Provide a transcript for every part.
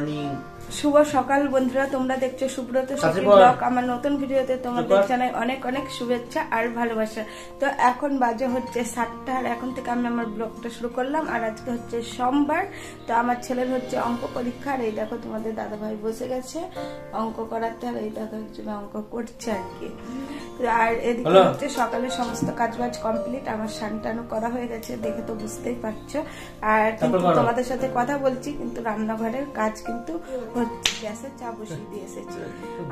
Morning, শুভ সকাল বন্ধুরা। তোমরা দেখছো সুব্রত সখী ব্লগ। আমার নতুন ভিডিওতে তোমাদের জানাই অনেক অনেক শুভেচ্ছা আর ভালোবাসা। তো এখন বাজে হচ্ছে 7টা, আর এখন থেকে আমি আমার ব্লগটা শুরু করলাম। আর আজকে হচ্ছে সোমবার, তো আমার ছেলের হচ্ছে অঙ্ক পরীক্ষা। আর এই দেখো তোমাদের দাদা ভাই বসে গেছে অঙ্ক করাতে, আর এই দেখো একজন অঙ্ক করছে আর কি। আর এদিকে হচ্ছে সকালে সমস্ত কাজবাজ কমপ্লিট, আমার স্নান করা হয়ে গেছে, দেখে তো বুঝতেই পারছো। আর কিন্তু তোমাদের সাথে কথা বলছি, কিন্তু রান্নাঘরের কাজ কিন্তু গ্যাসে চা বসিয়ে দিয়ে এসেছি।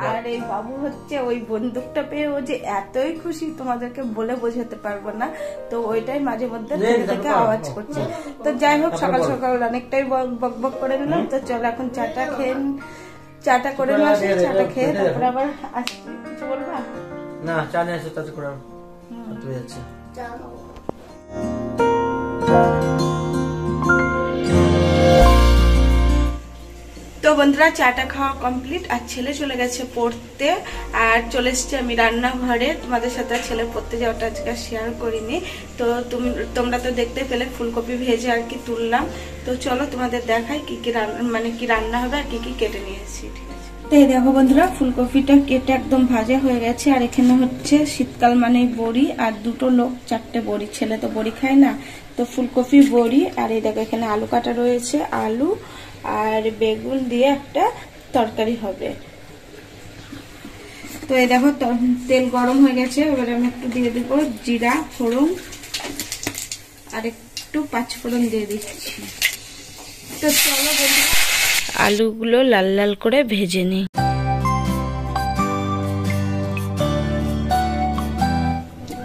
আর এই বাবু হচ্ছে ওই বন্দুকটা পেয়ে ও যে এতই খুশি তোমাদেরকে বলে বোঝাতে পারবো না। তো ওইটাই মাঝে মধ্যে থেকে আওয়াজ করছে। তো যাই হোক, সকাল সকাল অনেকটাই বক বক করে নিলাম। তো চলো এখন চাটা করে নিয়ে আসি, চাটা খেয়ে তারপরে আবার আসছি। কিছু বলবা না? চা নিয়ে আসো, তাতে করে যাচ্ছে। তো বন্ধুরা, চাটা খাওয়া কমপ্লিট, আর ছেলে চলে গেছে পড়তে। আর চলে এসছি আমি রান্নাঘরে। তোমাদের সাথে ছেলে পড়তে যাওয়াটা আজকে শেয়ার করিনি। তো তোমরা তো দেখতে পেলে ফুলকপি ভেজে আর কি তুললাম। তো চলো তোমাদের দেখাই কি কি রান্না হবে আর কি কেটে নিয়েছি। ঠিক আছে, তো এই দেখো বন্ধুরা, ফুলকপিটা কেটে একদম ভাজা হয়ে গেছে। আর এখানে হচ্ছে শীতকাল মানে বড়ি, আর দুটো লোক 4টে বড়ি, ছেলে তো বড়ি খায় না, তো ফুলকপি বড়ি। আর এই দেখো এখানে আলু কাটা রয়েছে, আলু আর বেগুন দিয়ে একটা তরকারি হবে। তো এই দেখো তেল গরম হয়ে গেছে, এবার আমি একটু দিয়ে দেবো জিরা ফোড়ন আর একটু পাঁচফোড়ন দিয়ে দিচ্ছি। তো চলো বন্ধুরা, আলুগুলো লাল লাল করে ভেজে নিই।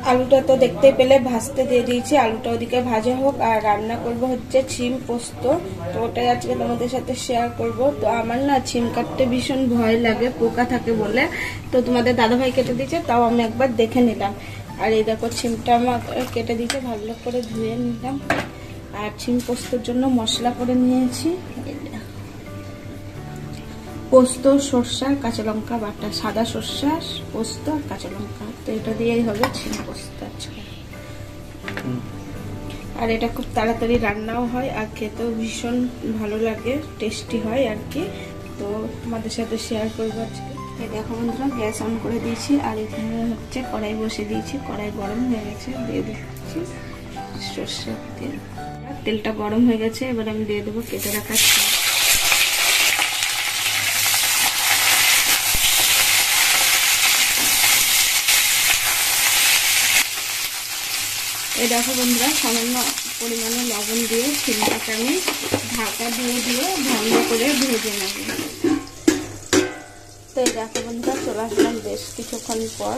আলুটা তো দেখতে পেলে ভাজতে দিয়ে দিয়েছি, আলুটা ওদিকে ভাজা হোক। আর রান্না করব হচ্ছে ছিম পোস্ত, তো ওটাই আজকে তোমাদের সাথে শেয়ার করব। তো আমার না ছিম কাটতে ভীষণ ভয় লাগে, পোকা থাকে বলে। তো তোমাদের দাদাভাই কেটে দিয়েছে, তাও আমি একবার দেখে নিলাম। আর এই দেখো ছিমটা আমার কেটে দিয়েছে, ভালো করে ধুয়ে নিলাম। আর ছিম পোস্তর জন্য মশলা করে নিয়েছি, পোস্ত, সর্ষা, কাঁচা লঙ্কা বাটা, সাদা সর্ষা, পোস্ত আর কাঁচা লঙ্কা। তো এটা দিয়েই হবে ছিম পোস্ত আজকে। আর এটা খুব তাড়াতাড়ি রান্নাও হয়, আর খেতেও ভীষণ ভালো লাগে, টেস্টি হয় আর কি। তো তোমাদের সাথে শেয়ার করবো আজকে। এই দেখো বন্ধুরা, গ্যাস অন করে দিয়েছি, আর এখানে হচ্ছে কড়াই বসে দিয়েছি। কড়াই গরম হয়ে গেছে, দিয়ে দিচ্ছি সর্ষের তেল। তেলটা গরম হয়ে গেছে, এবার আমি দিয়ে দেবো কেটে রাখা। এই দেখো বন্ধুরা, সামান্য পরিমাণে লবণ দিয়ে ছিমটাকে আমি ঢাকা দিয়ে ভালো করে ভেজে নেব। তো এই দেখো বন্ধুরা, চলে আসলাম বেশ কিছুক্ষণ পর,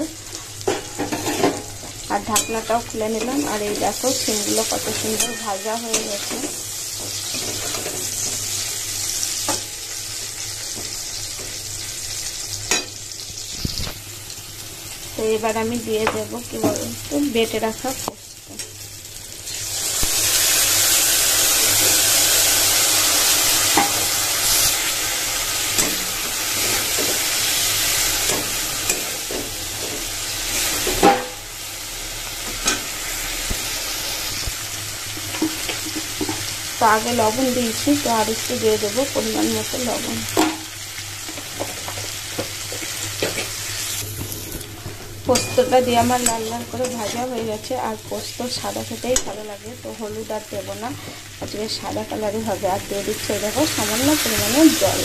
আর ঢাকনাটাও খুলে নিলাম। আর এই দেখো ছিমগুলো কত সুন্দর ভাজা হয়ে গেছে। তো এবার আমি দিয়ে দেবো কি বলতো, বেটে রাখা পোস্ত। তো আগে লবণ দিয়েছি, তো আর একটু দিয়ে দেবো পরিমাণ মতো লবণ। পোস্তটা দিয়ে আমার লাল লাল করে ভাজা হয়ে গেছে। আর পোস্ত সাদা খেতেই ভালো লাগে, তো হলুদ আর দেবো না, আজকে সাদা কালারই হবে। আর দিয়ে দিচ্ছে দেখো সামান্য পরিমাণে জল।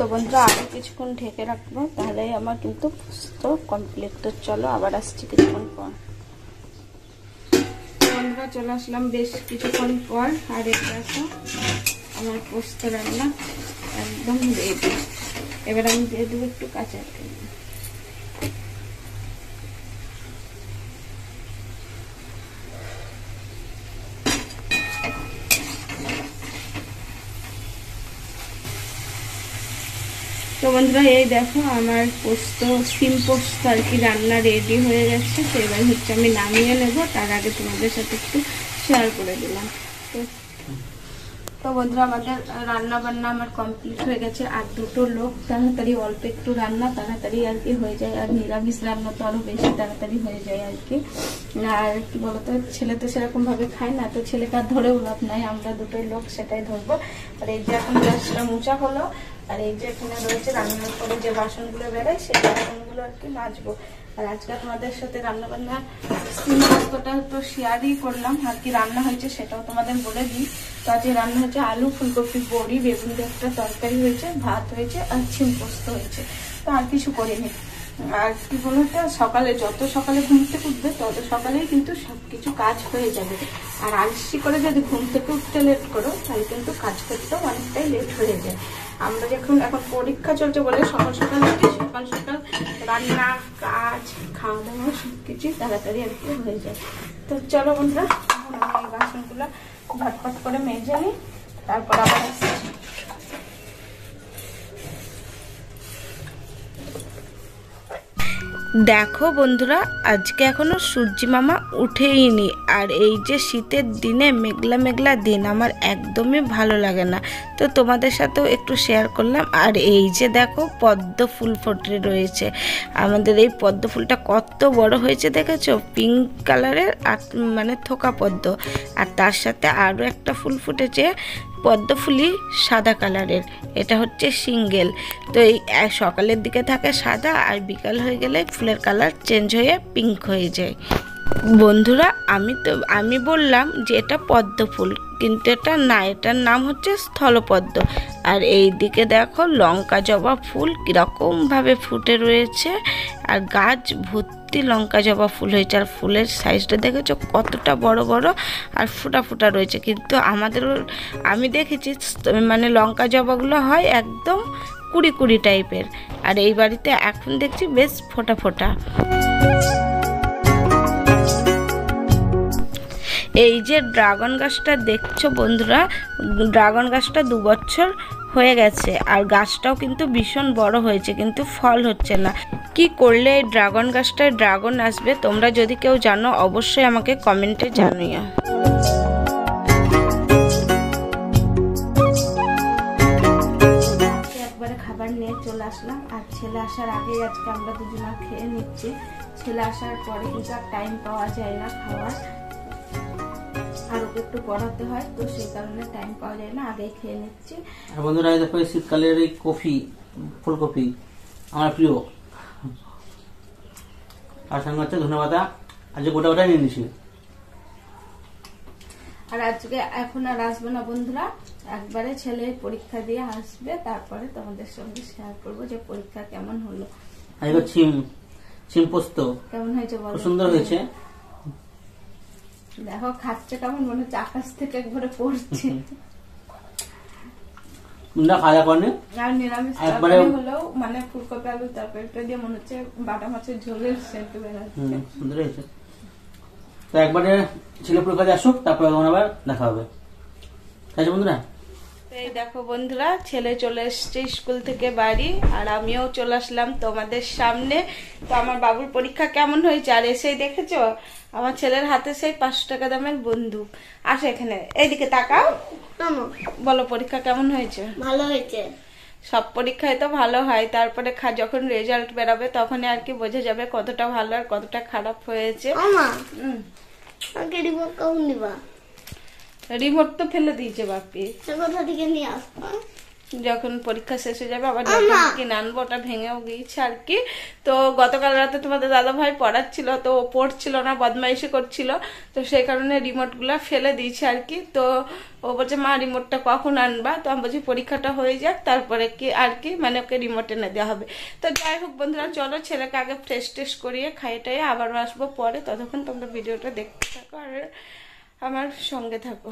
তো বন্ধুরা, আরও কিছুক্ষণ ঢেকে রাখবো, তাহলেই আমার কিন্তু পোস্ত কমপ্লিট। তো চলো আবার আসছি কিছুক্ষণ পর। বন্ধুরা, চলে আসলাম বেশ কিছুক্ষণ পর, আর দেখো আমার পোস্ত রান্না একদম রেডি। এবার আমি দিয়ে দেবো একটু কাঁচা তেল। তো বন্ধুরা, এই দেখো আমার পোস্ত, সিম পোস্ত আর কি রান্না রেডি হয়ে গেছে। তো এবার হচ্ছে আমি নামিয়ে নেব, তার আগে তোমাদের সাথে একটু শেয়ার করে দিলাম। তো তো বন্ধুরা আমাদের রান্না বান্না আমার কমপ্লিট হয়ে গেছে। আর দুটো লোক তাড়াতাড়ি অল্প একটু রান্না তাড়াতাড়ি আর কি হয়ে যায়, আর নিরামিষ রান্না তো আরো বেশি তাড়াতাড়ি হয়ে যায় আর কি। আর কি বলতো, ছেলে তো সেরকম ভাবে খায় না, তো ছেলেটা ধরেও লাভ নাই, আমরা দুটোই লোক সেটাই ধরবো। আর এই যে এখন গ্যাসটা মোছা হলো, আর এই যে এখানে রয়েছে রান্নার পরে যে বাসনগুলো বেরোয় সেই বাসনগুলো আর কি মাজবো। আর আজকে তোমাদের সাথে রান্না বান্নার সিনটা তো শেয়ারই করলাম, আর কি রান্না হয়েছে সেটাও তোমাদের বলে দিই। তো আজকে রান্না হচ্ছে আলু, ফুলকপি, বড়ি, বেগুন দিয়ে একটা তরকারি হয়েছে, ভাত হয়েছে আর ছিম পোস্ত হয়েছে। তো আর কিছু করিনি। আর কি বলতো, সকালে যত সকালে ঘুম থেকে উঠবে তত সকালেই কিন্তু সবকিছু কাজ হয়ে যাবে। আর আলসি করে যদি ঘুম থেকে উঠতে লেট করো তাহলে কিন্তু কাজ করতেও অনেকটাই লেট হয়ে যায়। আমরা যখন এখন পরীক্ষা চলছে বলে সকাল সকাল রান্না, কাজ, খাওয়া দাওয়া সবকিছু তাড়াতাড়ি আর কি হয়ে যায়। তো চলো বন্ধুরা, এখন আমি এই বাসনগুলো ঝটপট করে মেজে নিই, তারপর আবার আসছি। দেখো বন্ধুরা, আজকে এখনো সূর্যি মামা উঠেইনি। আর এই যে শীতের দিনে মেঘলা মেঘলা দিন আমার একদমই ভালো লাগে না, তো তোমাদের সাথেও একটু শেয়ার করলাম। আর এই যে দেখো পদ্ম ফুল ফুটে রয়েছে, আমাদের এই পদ্ম ফুলটা কত বড় হয়েছে দেখেছো, পিঙ্ক কালারের, আর মানে থোকা পদ্ম। আর তার সাথে আরও একটা ফুল ফুটেছে পদ্ম ফুলই সাদা কালারের, এটা হচ্ছে সিঙ্গেল। তো এই সকালের দিকে থাকে সাদা, আর বিকাল হয়ে গেলে ফুলের কালার চেঞ্জ হয়ে পিঙ্ক হয়ে যায়। বন্ধুরা আমি বললাম যে এটা পদ্ম ফুল, কিন্তু এটা না, এটার নাম হচ্ছে স্থলপদ্ম। আর এই দিকে দেখো লঙ্কা জবা ফুল কীরকমভাবে ফুটে রয়েছে, আর গাছ ভর্তি লঙ্কা জবা ফুল হয়েছে। আর ফুলের সাইজটা দেখেছো কতটা বড় বড় আর ফোটা ফোটা রয়েছে। কিন্তু আমি দেখেছি মানে লঙ্কা জবাগুলো হয় একদম কুড়ি কুড়ি টাইপের, আর এই বাড়িতে এখন দেখছি বেশ ফোটা ফোটা। এই যে ড্রাগন গাছটা দেখছো বন্ধুরা, ড্রাগন গাছটা 2 বছর হয়ে গেছে, আর গাছটাও কিন্তু ভীষণ বড় হয়েছে, কিন্তু ফল হচ্ছে না। কি করলে এই ড্রাগন গাছটায় ড্রাগন আসবে, তোমরা যদি কেউ জানো অবশ্যই আমাকে কমেন্টে জানিও। একবারে খাবার নিয়ে চলে আসলাম, আর ছেলে আসার আগে আজকে আমরা দুজনা খেয়ে নিচ্ছি। ছেলে আসার পরে কিন্তু আর টাইম পাওয়া যায় না খাওয়ার, আর ওকে একটু পড়াতে হয়, তো সেই কারণে টাইম পাওয়া যায় না, আগেই খেয়ে নিচ্ছি। আর বন্ধুরা দেখো শীতকালের এই কফি, ফুলকপি আমার প্রিয়, আর সঙ্গে হচ্ছে ধন্যবাদ, আজকে গোটা গোটা নিয়ে নিছি। আর আজকে এখন আর আসবে না বন্ধুরা, একবারে ছেলে পরীক্ষা দিয়ে আসবে, তারপরে তোমাদের সঙ্গে শেয়ার করবো যে পরীক্ষা কেমন হলো। আজকে ছিম পোস্ত কেমন হয়েছে বলো? খুব সুন্দর হয়েছে। দেখো খাচ্ছে কেমন, মনে হচ্ছে আকাশ থেকে একবারে পড়ছে। আর নিরামিষ তরকারি হলেও মানে ফুলকপি আলু তরকারিটা দিয়ে মনে হচ্ছে বাটা মাছের ঝোলের সেন্ট বেরোচ্ছে। সুন্দর হয়েছে। তো একবারে ছেলে পরীক্ষা আসুক, তারপরে আবার দেখা হবে, তাই বন্ধুরা। এই দেখো বন্ধুরা, ছেলে চলে এসছে স্কুল থেকে বাড়ি, আর আমিও চলে আসলাম তোমাদের সামনে। তো আমার বাবুর পরীক্ষা কেমন হয়েছে, আর এসেই দেখেছো আমার ছেলের হাতে সেই 500 টাকা দামের বন্দুক। আসো এখানে, এইদিকে তাকাও, বলো পরীক্ষা কেমন হয়েছে? ভালো হয়েছে। সব পরীক্ষায় তো ভালো হয়, তারপরে যখন রেজাল্ট বেরোবে তখন আর কি বোঝা যাবে কতটা ভালো আর কতটা খারাপ হয়েছে। রিমোট তো ফেলে দিয়েছে বাপি, কোথা থেকে নিয়ে আসবো? যখন পরীক্ষা শেষ হয়ে যাবে আবার কিনে আনবো, ওটা ভেঙেও গিয়েছে আর কি। তো গতকাল রাতে তোমাদের দাদা ভাই পড়াচ্ছিল, তো ও পড়ছিল না, বদমাইশি করছিল, তো সেই কারণে রিমোট গুলা ফেলে দিয়েছে আর কি। তো ও বলছে মা রিমোটটা কখন আনবা, তো আমি বলছি পরীক্ষাটা হয়ে যাক তারপরে কি আর কি মানে ওকে রিমোট এনে দেওয়া হবে। তো যাই হোক বন্ধুরা, চলো ছেলেকে আগে ফ্রেশ ট্রেশ করিয়ে খাইয়ে টাইয়ে আবার আসবো পরে, ততক্ষণ তোমরা ভিডিওটা দেখতে থাকো আর আমার সঙ্গে থাকো।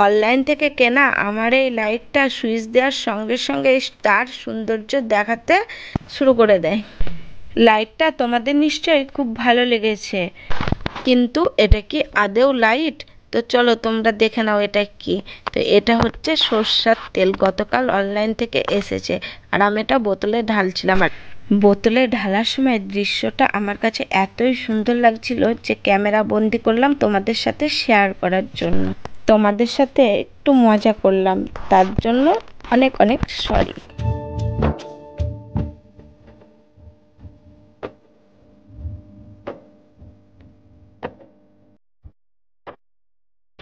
অনলাইন থেকে কেনা আমার এই লাইটটা সুইচ দেওয়ার সঙ্গে সঙ্গে তার সৌন্দর্য দেখাতে শুরু করে দেয়। লাইটটা তোমাদের নিশ্চয়ই খুব ভালো লেগেছে, কিন্তু এটা কি আদেও লাইট? তো চলো তোমরা দেখে নাও এটা কি। তো এটা হচ্ছে সরষের তেল, গতকাল অনলাইন থেকে এসেছে, আর আমি এটা বোতলে ঢালছিলাম। আর বোতলে ঢালার সময় দৃশ্যটা আমার কাছে এতই সুন্দর লাগছিল যে ক্যামেরা বন্দি করলাম তোমাদের সাথে শেয়ার করার জন্য। তোমাদের সাথে একটু মজা করলাম, তার জন্য অনেক অনেক সরি।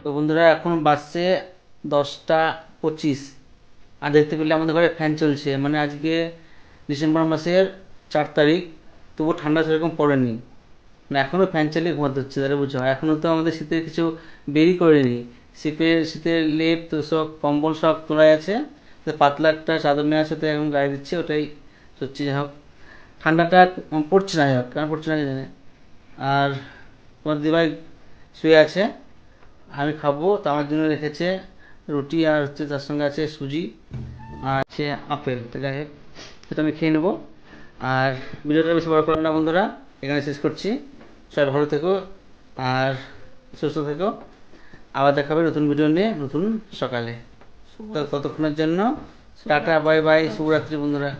তো বন্ধুরা এখন বাজছে 10টা 25। আর দেখতে পেলে আমাদের ঘরে ফ্যান চলছে, মানে আজকে ডিসেম্বর মাসের 4 তারিখ, তবু ঠান্ডা সেরকম পড়েনি, মানে এখনও ফ্যান চালিয়ে ঘুমাতে হচ্ছে, তাহলে বুঝো। এখনও তো আমাদের শীতের কিছু বেরই করেনি। শীতের লেপ তো সব কম্বল সব তোলাই আছে, তো পাতলা একটা চাদর নেওয়ার সাথে এখন গায়ে দিচ্ছে, ওটাই হচ্ছে। যাই হোক, ঠান্ডাটা পড়ছে না, যাই হোক কেন পড়ছে না কি জানে। আর তোমার দিভাই শুয়ে আছে, আমি খাবো, তো আমার জন্য রেখেছে রুটি, আর হচ্ছে তার সঙ্গে আছে সুজি, আর আছে আপেল। তো যাই হোক, সেটা আমি খেয়ে নেবো। আর ভিডিওটা বেশি বড় করলাম না বন্ধুরা, এখানে শেষ করছি। সবাই ভালো থেকো আর সুস্থ থেকো। আবার দেখা হবে নতুন ভিডিও নিয়ে নতুন সকালে। তো ততক্ষণের জন্য টাটা, বাই বাই, শুভরাত্রি বন্ধুরা।